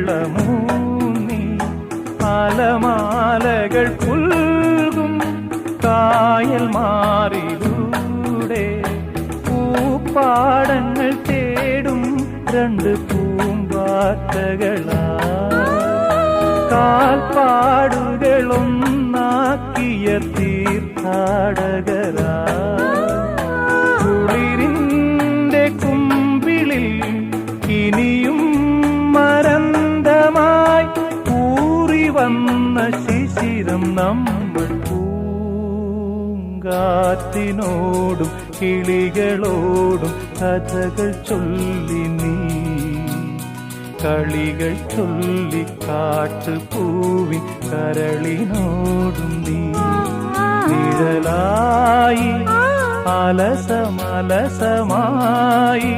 കേവുവള്ളമൂന്നി അലമാലകൾ പുൽകും കായൽ മാറിലൂടെ പൂപ്പാടങ്ങൾ തേടും രണ്ട് പൂമ്പാറ്റകളാ കാൽപ്പാടുകളൊന്നാക്കിയ തീർത്ഥാടകരാ കുളിരിന്റെ കുമ്പിളിൽ ഇനിയും മരന്തമായി ഊറി വന്ന ശിശിരം നമ്മൾ പൂങ്കാറ്റിനോടും കിളികളോടും കഥകൾ ചൊല്ലി നീ കളികൾ ചൊല്ലി കാട്ടുപൂവി കരളിനോടും നീ നിഴലായി അലസമലസമായി